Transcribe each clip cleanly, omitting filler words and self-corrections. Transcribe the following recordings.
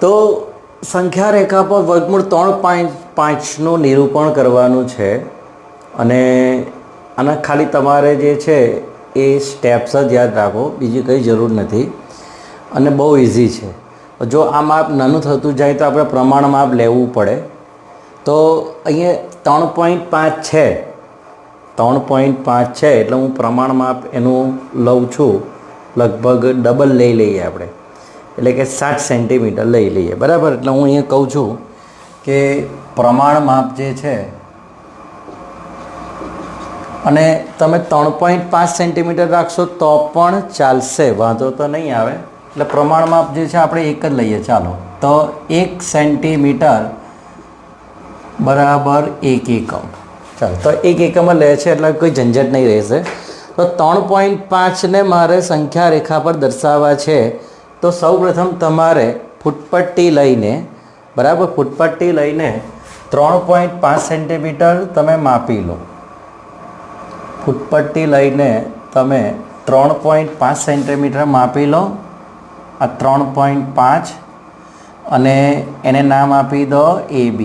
તો સંખ્યા રેખા પર વર્ગમૂળ 3.5નું નિરૂપણ કરવાનું છે અને આના ખાલી તમારે જે છે એ સ્ટેપ્સ જ યાદ રાખો, બીજી કંઈ જરૂર નથી અને બહુ ઇઝી છે. જો આ માપ નાનું થતું જાય તો આપણે પ્રમાણ માપ લેવું પડે. તો અહીંયા 3.5 છે, 3.5 છે એટલે હું પ્રમાણ માપ એનું લઉં છું, લગભગ ડબલ લઈ લઈએ આપણે, એટલે કે 60 સેન્ટીમીટર લઈ લઈએ, બરાબર. એટલે હું અહીંયા કહું છું કે પ્રમાણ માપ જે છે, અને તમે 3.5 સેન્ટીમીટર રાખશો તો પણ ચાલશે, વાંધો તો નહીં આવે. એટલે પ્રમાણ માપ જે છે આપણે એક જ લઈએ. ચાલો, તો 1 સેન્ટીમીટર બરાબર 1 એકમ. ચાલો, તો 1 એકમ લે છે એટલે કોઈ ઝંઝટ નહીં રહેશે. તો 3.5ને મારે સંખ્યા રેખા પર દર્શાવવા છે. તો સૌપ્રથમ તમારે ફૂટપટ્ટી લઈને, બરાબર, ફૂટપટ્ટી લઈને 3.5 સેન્ટીમીટર તમે માપી લો. ફૂટપટ્ટી લઈને તમે 3.5 સેન્ટીમીટર માપી લો. આ 3.5 અને એને નામ આપી દો AB.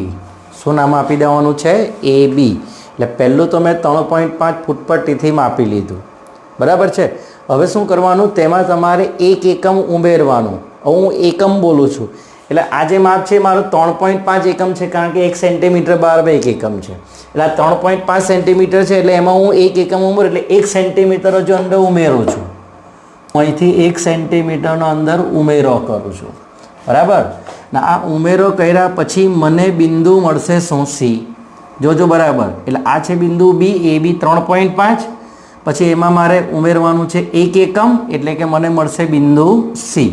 શું નામ આપી દેવાનું છે? AB. એટલે પહેલું તો મેં 3.5 ફૂટપટ્ટીથી માપી લીધું, બરાબર છે. હવે શું કરવાનું? તેમાં તમારે 1 એકમ ઉમેરવાનું. હવે હું એકમ બોલું છું એટલે આ જે માપ છે મારું 3.5 એકમ છે, કારણ કે 1 સેન્ટીમીટર બરાબર 1 એકમ છે. એટલે આ 3.5 સેન્ટીમીટર છે એટલે એમાં હું 1 એકમ ઉમેરું એટલે 1 સેન્ટીમીટર જ અંદર ઉમેરું છું. અહીંથી 1 સેન્ટીમીટરનો અંદર ઉમેરો કરું છું, બરાબર. ને આ ઉમેરો કર્યા પછી મને બિંદુ મળશે શું? C. જોજો, બરાબર. એટલે આ છે બિંદુ B, AB 3.5, પછી એમાં મારે ઉમેરવાનું છે 1 એકમ, એટલે કે મને મળશે બિંદુ C.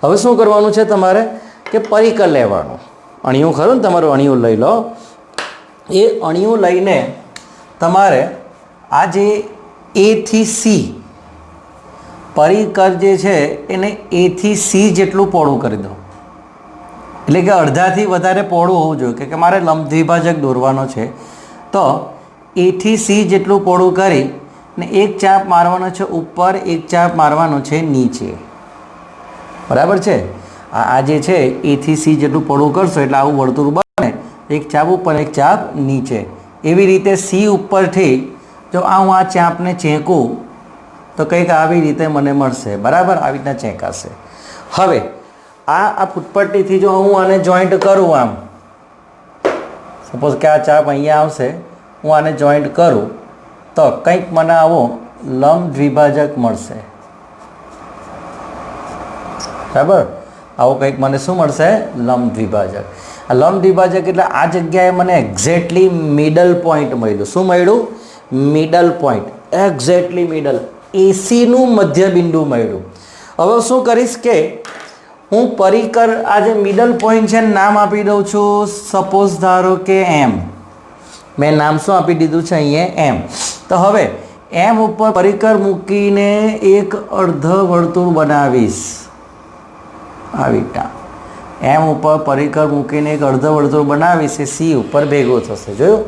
હવે શું કરવાનું છે તમારે? કે પરિકર લેવાનું. અણિયું ખરું ને તમારું, અણિયું લઈ લો. એ અણિયું લઈને તમારે આ જે A થી C પરિકર જે છે એને A થી C જેટલું પહોળું કરી દો. એટલે કે અડધાથી વધારે પહોળું હોવું જોઈએ, કે મારે લંબ દ્વિભાજક દોરવાનો છે. તો A થી C જેટલું પહોળું કરી ને એક ચાપ મારવાનો છે ઉપર, એક ચાપ મારવાનો છે નીચે, બરાબર છે. આ જે છે A થી C જેટલું પહોળું કરશો એટલે આવું વર્તુળ બને, એક ચાપ ઉપર એક ચાપ નીચે. એવી રીતે C ઉપરથી જો હું આ ચાપને ચેંકું તો કંઈક આવી રીતે મને મળશે, બરાબર. આવી રીતના ચેંકાશે. હવે આ ફૂટપટ્ટીથી જો હું આને જોઈન્ટ કરું, આમ સપોઝ કે આ ચાપ અહીંયા આવશે, હું આને જોઈન્ટ કરું તો કંઈક મને આવો લંબ દ્વિભાજક મળશે, બરાબર. આવો કંઈક મને શું મળશે? લંબ દ્વિભાજક. આ લંબ દ્વિભાજક એટલે આ જગ્યાએ મને એક્ઝેક્ટલી મિડલ પોઈન્ટ મળ્યું. શું મળ્યું? મિડલ પોઈન્ટ, એક્ઝેક્ટલી મિડલ, ACનું મધ્ય બિંદુ મળ્યું. હવે શું કરીશ કે હું પરિકર આ જે મિડલ પોઈન્ટ છે નામ આપી દઉં છું. સપોઝ ધારો કે M. મેં નામ શું આપી દીધું છે અહીંયા? M. તો હવે M ઉપર પરિકર મૂકીને એક અર્ધ વર્તુળ બનાવીશ. આવી રીતના M ઉપર પરિકર મૂકીને એક અર્ધ વર્તુળ બનાવીશ. એ C ઉપર ભેગો થશે. જોયું?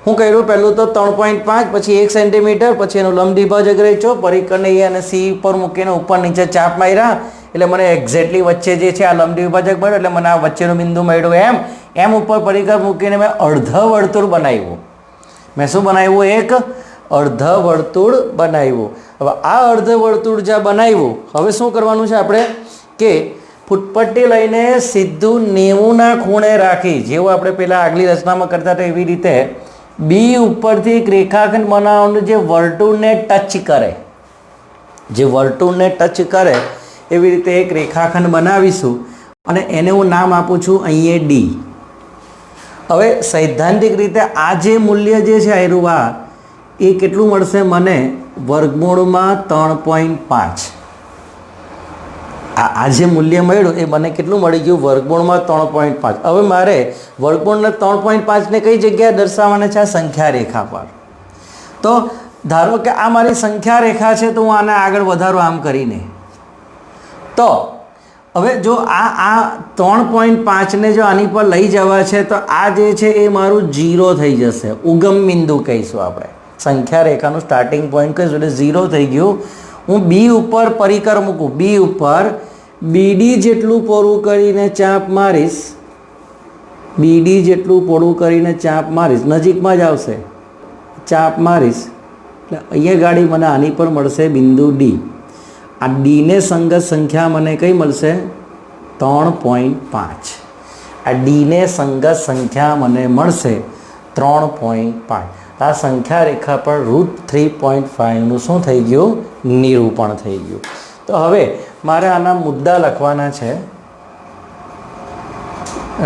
હું કર્યું પહેલું તો 3.5, પછી 1 સેન્ટીમીટર, પછી એનું લંબ દ્વિભાજક રચ્યો, પરિકરને A અને C ઉપર મૂકીને ઉપર નીચે ચાપ માર્યા એટલે મને એક્ઝેક્ટલી વચ્ચે જે છે આ લંબ દ્વિભાજક મળ્યો, એટલે મને આ વચ્ચેનું બિંદુ મળ્યું M ઉપર પરિકર મૂકીને મેં અર્ધ વર્તુળ બનાવ્યું. મેં શું બનાવ્યું? એક અર્ધ વર્તુળ બનાવ્યું. હવે આ અર્ધ વર્તુળ જ્યાં બનાવ્યું, હવે શું કરવાનું છે આપણે? કે ફૂટપટ્ટી લઈને સીધું 90ના ખૂણે રાખી, જેવું આપણે પહેલાં આગલી રચનામાં કરતા હતા એવી રીતે B ઉપરથી એક રેખાખંડ બનાવવાનું જે વર્તુળને ટચ કરે, જે વર્તુળને ટચ કરે એવી રીતે એક રેખાખંડ બનાવીશું અને એને હું નામ આપું છું અહીંયા D. હવે સૈદ્ધાંતિક રીતે આ જે મૂલ્ય જે છે આયરુવા એ કેટલું મળશે મને? વર્ગમૂળમાં 3.5. આ જે મૂલ્ય મળ્યું એ મને કેટલું મળી ગયું? વર્ગમૂળમાં 3.5. હવે મારે વર્ગમૂળને 3.5ને કઈ જગ્યાએ દર્શાવવાના છે? આ સંખ્યા રેખા પર. તો ધારો કે આ મારી સંખ્યા રેખા છે તો હું આને આગળ વધારું આમ કરીને. તો હવે જો આ 3.5ને જો આની પર લઈ જવા છે તો આ જે છે એ મારું 0 થઈ જશે. ઉગમ બિંદુ કહીશું આપણે, સંખ્યા રેખાનું સ્ટાર્ટિંગ પોઈન્ટ કહીશું એટલે 0 થઈ ગયું. હું B ઉપર પરિકર મૂકું, B ઉપર બીડી જેટલું પહોળું કરીને ચાપ મારીશ, બીડી જેટલું પહોળું કરીને ચાપ મારીશ, નજીકમાં જ આવશે, ચાપ મારીશ એટલે અહીંયા ગાડી મને આની પર મળશે બિંદુ ડી. આ ડીને સંગત સંખ્યા મને કઈ મળશે? 3.5. આ ડીને સંગત સંખ્યા મને મળશે 3.5. આ સંખ્યા રેખા પર √3.5નું શું થઈ ગયું? નિરૂપણ થઈ ગયું. તો હવે મારે આના મુદ્દા લખવાના છે,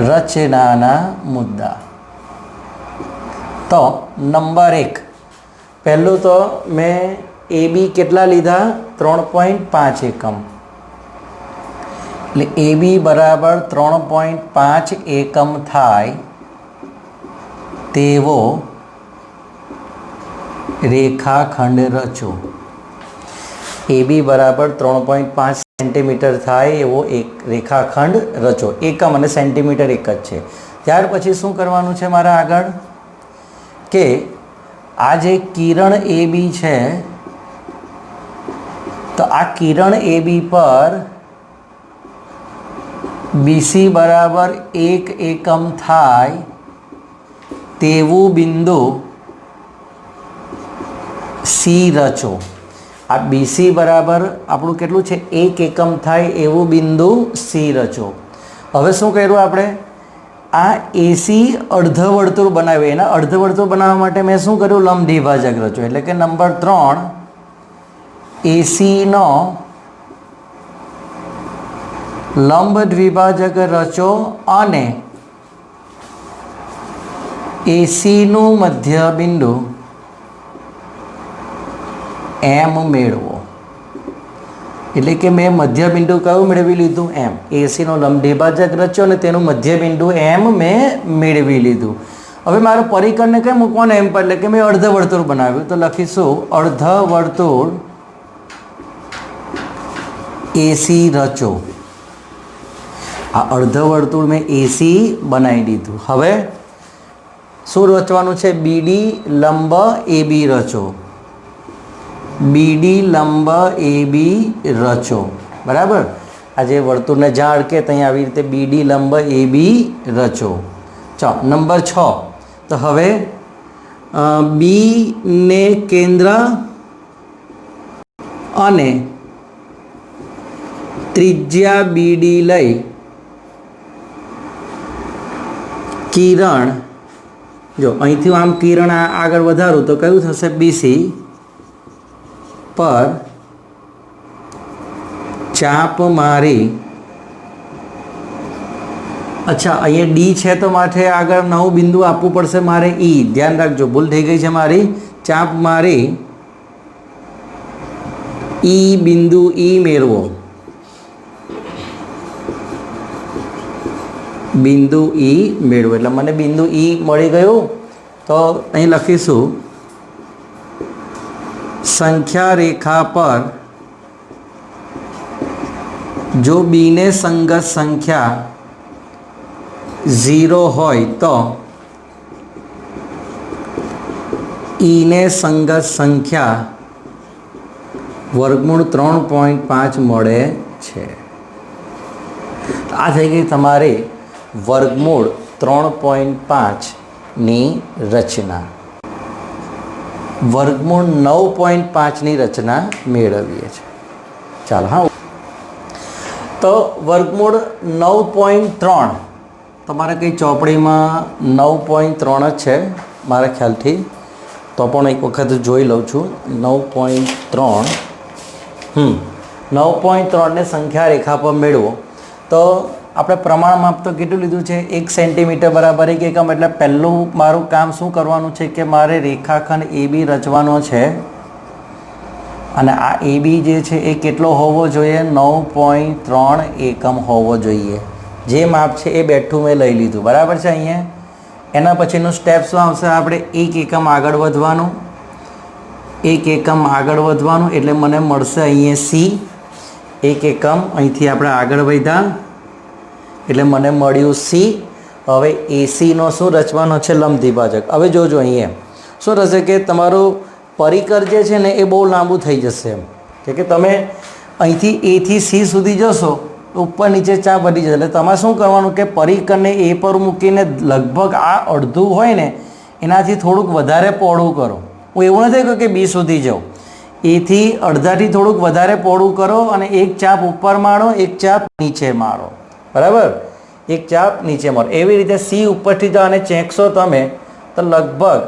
રચનાના મુદ્દા. તો નંબર 1, પહેલું તો મેં એ બી કેટલા લીધા? 3.5 એકમ. એટલે એ બી બરાબર 3.5 એકમ થાય તેવો રેખાખંડ રચો. એ બી બરાબર 3.5 સેન્ટીમીટર થાય એવો એક રેખાખંડ રચો. એકમ અને સેન્ટીમીટર એક જ છે. ત્યાર પછી શું કરવાનું છે મારે આગળ? કે આ જે કિરણ એ બી છે, તો આ કિરણ એ બી પર બીસી બરાબર 1 એકમ થાય તેવું બિંદુ સી રચો. આ બીસી બરાબર આપણું કેટલું છે? 1 એકમ થાય એવું બિંદુ સી રચો. હવે શું કર્યું આપણે? આ એસી અર્ધવર્તુળ બનાવ્યું. એના અર્ધવર્તુળ બનાવવા માટે મેં શું કર્યું? લંબ દ્વિભાજક રચ્યો. એટલે કે નંબર 3, એસીનો લંબ દ્વિભાજક રચો અને એસીનું મધ્ય બિંદુ એમ મેળવો. એટલે કે મેં મધ્ય બિંદુ કયું મેળવી લીધું? એમ. એસીનો લંબ દ્વિભાજક રચ્યો અને તેનું મધ્ય બિંદુ એમ મેં મેળવી લીધું. હવે મારે પરિકરને કઈ મૂકવાનું? એમ પર. એટલે કે મેં અર્ધવર્તુળ બનાવ્યું, તો લખીશું અર્ધવર્તુળ એસી રચો. આ અર્ધવર્તુળ મેં એસી બનાવી દીધું. હવે શું રચવાનું છે? બીડી લંબ એ બી રચો. બીડી લંબ એ બી રચો. બરાબર? આ જે વર્તુળને જ્યાં અડકે ત્યાં આવી રીતે બીડી લંબ એ બી રચો. ચાલો નંબર 6. તો હવે બી ને કેન્દ્ર અને ત્રિજ્યા બીડી લઈ કિરણ, જો અહીંથી આમ કિરણ આગળ વધારું તો કયું થશે? બીસી પર ચાપ મારી. અચ્છા, અહીંયા ડી છે તો માથે આગળ નવું બિંદુ આપવું પડશે મારે ઈ. ધ્યાન રાખજો, ભૂલ થઈ ગઈ છે મારી. ચાપ મારી ઈ બિંદુ ઈ મેળવો. બિંદુ ઈ મેળવો. એટલે મને બિંદુ ઈ મળી ગયું. તો અહીં લખીશું સંખ્યા રેખા પર જો બીને સંગત સંખ્યા 0 હોય તો ઈને સંગત સંખ્યા વર્ગમૂળ 3.5 મળે છે. આ થઈ ગઈ તમારી વર્ગમૂળ 3.5ની રચના. વર્ગમૂળ 9.5ની રચના મેળવીએ છીએ. ચાલો, હા. તો વર્ગમૂળ 9.3 તમારે કંઈ ચોપડીમાં 9.3 જ છે મારા ખ્યાલથી, તો પણ એક વખત જોઈ લઉં છું. 9.3 9.3ને સંખ્યા રેખા પર મેળવો. તો આપણે પ્રમાણ માપ તો કેટલું લીધું છે? 1 સેન્ટીમીટર બરાબર 1 એકમ. એટલે પહેલું મારું કામ શું કરવાનું છે કે મારે રેખાખંડ એ બી રચવાનો છે. અને આ એ બી જે છે એ કેટલો હોવો જોઈએ? 9.3 એકમ હોવો જોઈએ. જે માપ છે એ બેઠું મેં લઈ લીધું. બરાબર છે? અહીંયા એના પછીનું સ્ટેપ શું આવશે? આપણે 1 એકમ આગળ વધવાનું. 1 એકમ આગળ વધવાનું એટલે મને મળશે અહીંયા સી. 1 એકમ અહીંથી આપણે આગળ વધ્યા એટલે મને મળ્યું સી. હવે એસીનો શું રચવાનો છે? લંબ દ્વિભાજક. હવે જોજો અહીંયા શું થશે કે તમારું પરિકર જે છે ને એ બહુ લાંબુ થઈ જશે. એમ કે તમે અહીંથી એથી સી સુધી જશો ઉપર નીચે ચાપ વધી જશે. એટલે તમારે શું કરવાનું કે પરિકરને એ પર મૂકીને લગભગ આ અડધું હોય ને એનાથી થોડુંક વધારે પહોળું કરો. હું એવું નથી કહું કે બી સુધી જાઉં, એથી અડધાથી થોડુંક વધારે પહોળું કરો અને એક ચાપ ઉપર મારો, એક ચાપ નીચે મારો, બરાબર, એક ચાપ નીચે મારો. એવી રીતે સી ઉપરથી જાઓ અને ચેકશો તમે તો લગભગ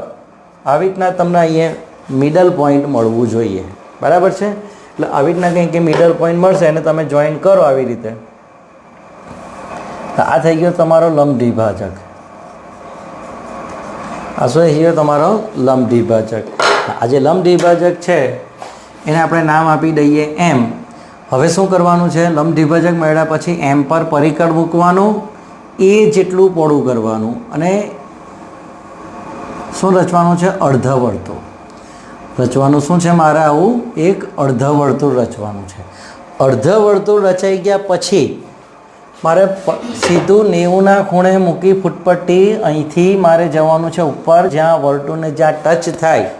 આવી રીતના તમને અહીંયા મિડલ પોઈન્ટ મળવું જોઈએ, બરાબર છે. એટલે આવી રીતના કંઈક મિડલ પોઈન્ટ મળશે અને તમે જોઈન કરો આવી રીતે. તો આ થઈ ગયો તમારો લંબ દ્વિભાજક. આ શું થઈ ગયો તમારો લંબ દ્વિભાજક. આ જે લંબ દ્વિભાજક છે એને આપણે નામ આપી દઈએ એમ. હવે શું કરવાનું છે, લંબ દ્વિભાજક મળ્યા પછી એમ પર પરિકર મૂકવાનું, એ જેટલું પહોળું કરવાનું અને શું રચવાનું છે, અર્ધવર્તુળ રચવાનું. શું છે મારે, આવું એક અર્ધવર્તુળ રચવાનું છે. અર્ધવર્તુળ રચાઈ ગયા પછી મારે સીધું 90ના ખૂણે મૂકી ફૂટપટ્ટી અહીંથી મારે જવાનું છે ઉપર, જ્યાં વર્તુળને જ્યાં ટચ થાય,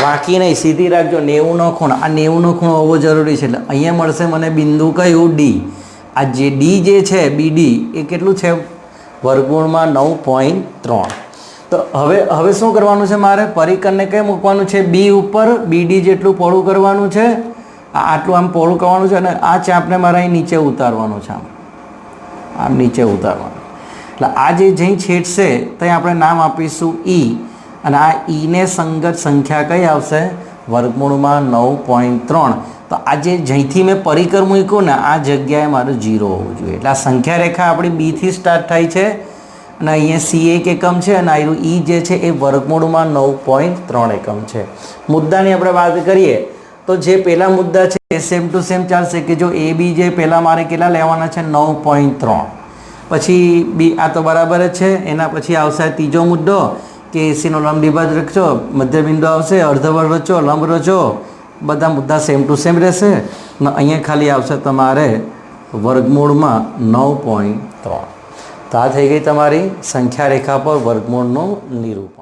વાંકી નહીં, સીધી રાખજો. 90નો ખૂણો, આ 90નો ખૂણો હોવો જરૂરી છે. એટલે અહીંયા મળશે મને બિંદુ કયું, ડી. આ જે ડી જે છે બીડી એ કેટલું છે, વર્ગમૂળમાં 9.3. તો હવે શું કરવાનું છે મારે, પરિકરને કઈ મૂકવાનું છે, બી ઉપર, બીડી જેટલું પહોળું કરવાનું છે, આટલું આમ પહોળું કરવાનું છે અને આ ચાપને મારે અહીં નીચે ઉતારવાનું છે, આમ નીચે ઉતારવાનું. એટલે આ જે જઈ છેડશે ત્યાં આપણે નામ આપીશું ઈ, અને આ ઈને સંગત સંખ્યા કઈ આવશે, વર્ગમૂળમાં 9.3. તો આ જે જઈથી મેં પરિકર મૂક્યું ને આ જગ્યાએ મારું 0 હોવું જોઈએ. એટલે આ સંખ્યા રેખા આપણી બીથી સ્ટાર્ટ થાય છે અને અહીંયા સી એક એકમ છે અને આનું ઈ જે છે એ વર્ગમૂળમાં 9.3 એકમ છે. મુદ્દાની આપણે વાત કરીએ તો જે પહેલા મુદ્દા છે એ સેમ ટુ સેમ ચાલશે કે જો એ બી જે પહેલાં મારે કેટલા લેવાના છે, 9.3. પછી બી આ તો બરાબર જ છે. એના પછી આવશે ત્રીજો મુદ્દો કે એસીનો લંબ દ્વિભાજક રચો, મધ્યબિંદુ આવશે, અર્ધવર્તુળ રચો, લંબ રચો, બધા મુદ્દા સેમ ટુ સેમ રહેશે. અને અહીંયા ખાલી આવશે તમારે વર્ગમૂળમાં 9.3. તો આ થઈ ગઈ તમારી સંખ્યા રેખા પર વર્ગમૂળનું નિરૂપણ.